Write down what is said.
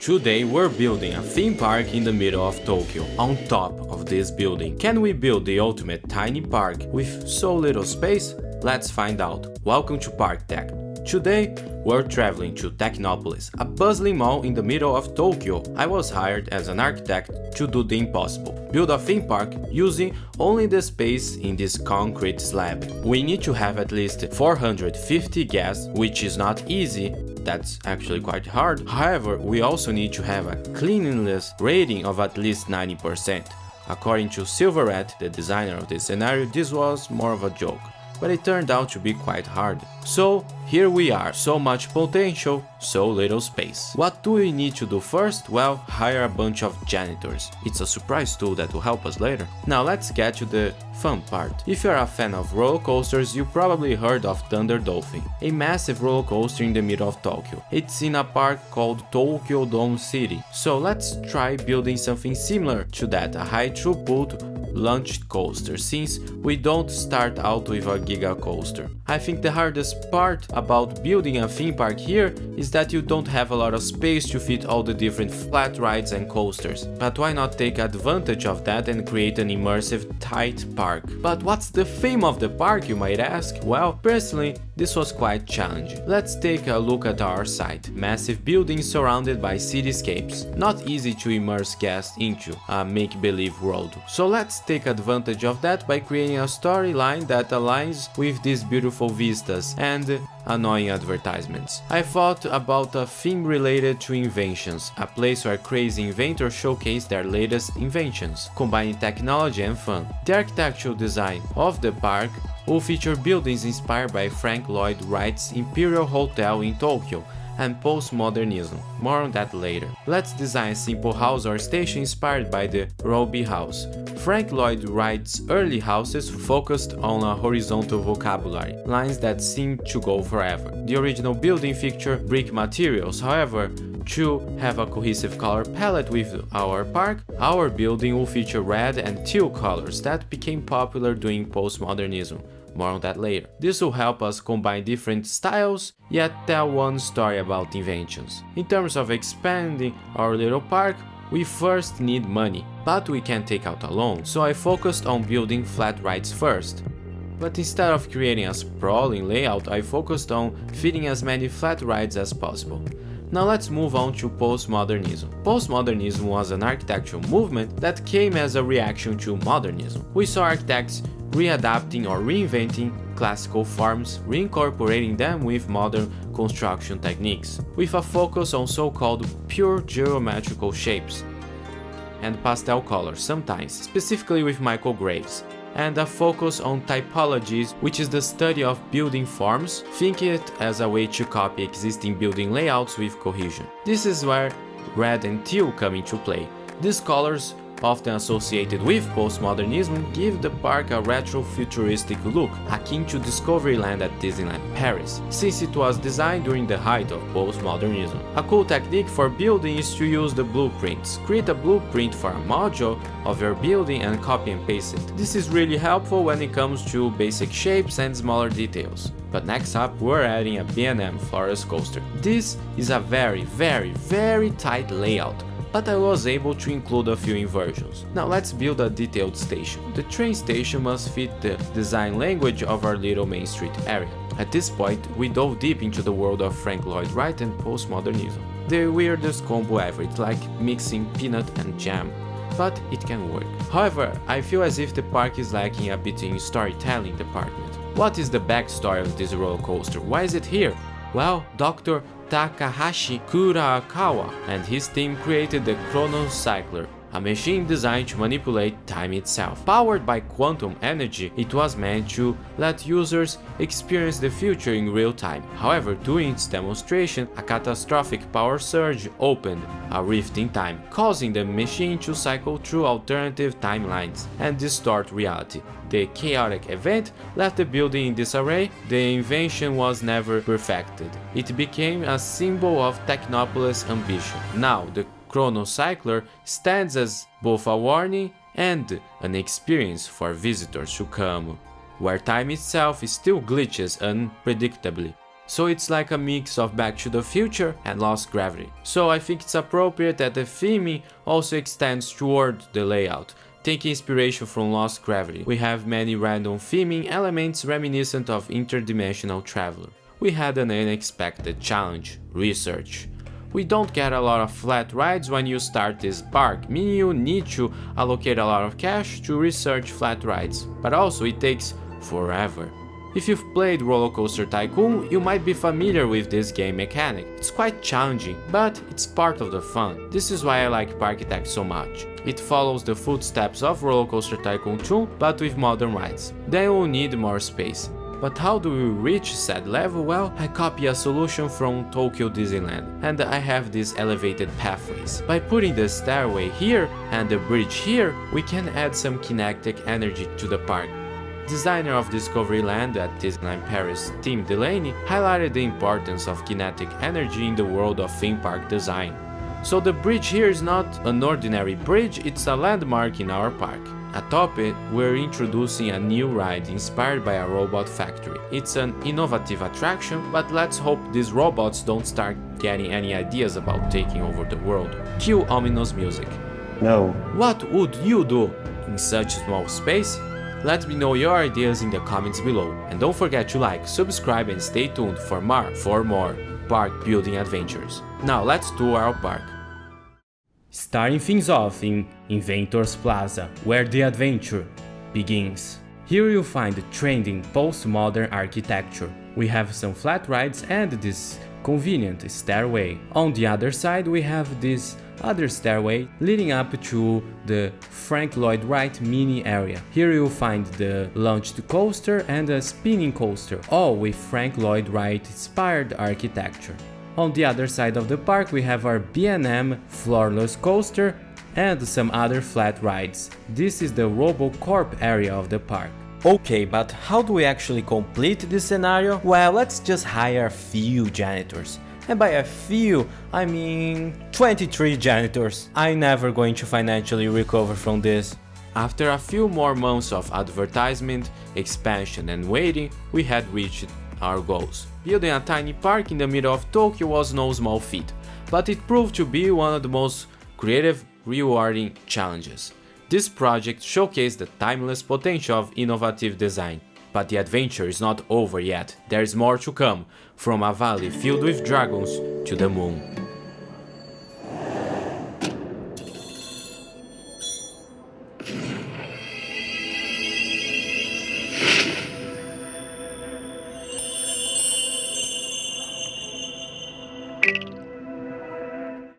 Today we're building a theme park in the middle of Tokyo, on top of this building. Can we build the ultimate tiny park with so little space? Let's find out. Welcome to Parkitect. Today, we're traveling to Technopolis, a bustling mall in the middle of Tokyo. I was hired as an architect to do the impossible, build a theme park using only the space in this concrete slab. We need to have at least 450 guests, which is not easy. That's actually quite hard. However, we also need to have a cleanliness rating of at least 90%. According to Silvarret, the designer of this scenario, this was more of a joke, but it turned out to be quite hard. So here we are, so much potential, so little space. What do we need to do first? Well, hire a bunch of janitors. It's a surprise tool that will help us later. Now let's get to the fun part. If you're a fan of roller coasters, you probably heard of Thunder Dolphin, a massive roller coaster in the middle of Tokyo. It's in a park called Tokyo Dome City. So let's try building something similar to that, a high throughput launch coaster, since we don't start out with a giga coaster. I think the hardest part about building a theme park here is that you don't have a lot of space to fit all the different flat rides and coasters. But why not take advantage of that and create an immersive, tight park? But what's the theme of the park, you might ask? Well, personally, this was quite challenging. Let's take a look at our site. Massive buildings surrounded by cityscapes. Not easy to immerse guests into a make-believe world. So let's take advantage of that by creating a storyline that aligns with these beautiful vistas and annoying advertisements. I thought about a theme related to inventions, a place where crazy inventors showcase their latest inventions, combining technology and fun. The architectural design of the park will feature buildings inspired by Frank Lloyd Wright's Imperial Hotel in Tokyo and postmodernism. More on that later. Let's design a simple house or station inspired by the Roby House. Frank Lloyd Wright's early houses focused on a horizontal vocabulary, lines that seem to go forever. The original building featured brick materials, however, to have a cohesive color palette with our park, our building will feature red and teal colors that became popular during postmodernism. More on that later. This will help us combine different styles, yet tell one story about inventions. In terms of expanding our little park, we first need money, but we can't take out a loan, so I focused on building flat rides first. But instead of creating a sprawling layout, I focused on fitting as many flat rides as possible. Now let's move on to postmodernism. Postmodernism was an architectural movement that came as a reaction to modernism. We saw architects readapting or reinventing classical forms, reincorporating them with modern construction techniques, with a focus on so-called pure geometrical shapes and pastel colors sometimes, specifically with Michael Graves, and a focus on typologies, which is the study of building forms, think it as a way to copy existing building layouts with cohesion. This is where red and teal come into play. These colors, often associated with postmodernism, give the park a retro-futuristic look, akin to Discoveryland at Disneyland Paris, since it was designed during the height of postmodernism. A cool technique for building is to use the blueprints. Create a blueprint for a module of your building and copy and paste it. This is really helpful when it comes to basic shapes and smaller details. But next up, we're adding a B&M Forest Coaster. This is a very tight layout, but I was able to include a few inversions. Now let's build a detailed station. The train station must fit the design language of our little Main Street area. At this point, we dove deep into the world of Frank Lloyd Wright and postmodernism. The weirdest combo ever, it's like mixing peanut and jam, but it can work. However, I feel as if the park is lacking a bit in storytelling department. What is the backstory of this roller coaster? Why is it here? Well, Dr. Takahashi Kurakawa and his team created the Chronocycler, a machine designed to manipulate time itself. Powered by quantum energy, it was meant to let users experience the future in real time. However, during its demonstration, a catastrophic power surge opened a rift in time, causing the machine to cycle through alternative timelines and distort reality. The chaotic event left the building in disarray. The invention was never perfected. It became a symbol of Technopolis' ambition. Now, the Chronocycler stands as both a warning and an experience for visitors to come, where time itself still glitches unpredictably. So it's like a mix of Back to the Future and Lost Gravity. So I think it's appropriate that the theming also extends toward the layout. Taking inspiration from Lost Gravity, we have many random theming elements reminiscent of Interdimensional Traveler. We had an unexpected challenge, research. We don't get a lot of flat rides when you start this park, meaning you need to allocate a lot of cash to research flat rides, but also it takes forever. If you've played Roller Coaster Tycoon, you might be familiar with this game mechanic. It's quite challenging, but it's part of the fun. This is why I like Parkitect so much. It follows the footsteps of Roller Coaster Tycoon 2, but with modern rides. Then you'll need more space. But how do we reach said level? Well, I copy a solution from Tokyo Disneyland, and I have these elevated pathways. By putting the stairway here and the bridge here, we can add some kinetic energy to the park. Designer of Discoveryland at Disneyland Paris, Tim Delaney, highlighted the importance of kinetic energy in the world of theme park design. So the bridge here is not an ordinary bridge, it's a landmark in our park. Atop it, we're introducing a new ride inspired by a robot factory. It's an innovative attraction, but let's hope these robots don't start getting any ideas about taking over the world. Cue ominous music. No. What would you do in such small space? Let me know your ideas in the comments below, and don't forget to like, subscribe and stay tuned for more park building adventures. Now let's tour our park. Starting things off in Inventors Plaza, where the adventure begins. Here you'll find the trending postmodern architecture. We have some flat rides and this convenient stairway. On the other side we have this other stairway leading up to the Frank Lloyd Wright mini area. Here you'll find the launched coaster and a spinning coaster, all with Frank Lloyd Wright inspired architecture. On the other side of the park we have our B&M floorless coaster and some other flat rides. This is the RoboCorp area of the park. Okay, but how do we actually complete this scenario? Well, let's just hire a few janitors. And by a few, I mean 23 janitors. I'm never going to financially recover from this. After a few more months of advertisement, expansion and waiting, we had reached our goals. Building a tiny park in the middle of Tokyo was no small feat, but it proved to be one of the most creative, rewarding challenges. This project showcased the timeless potential of innovative design. But the adventure is not over yet. There is more to come, from a valley filled with dragons to the moon.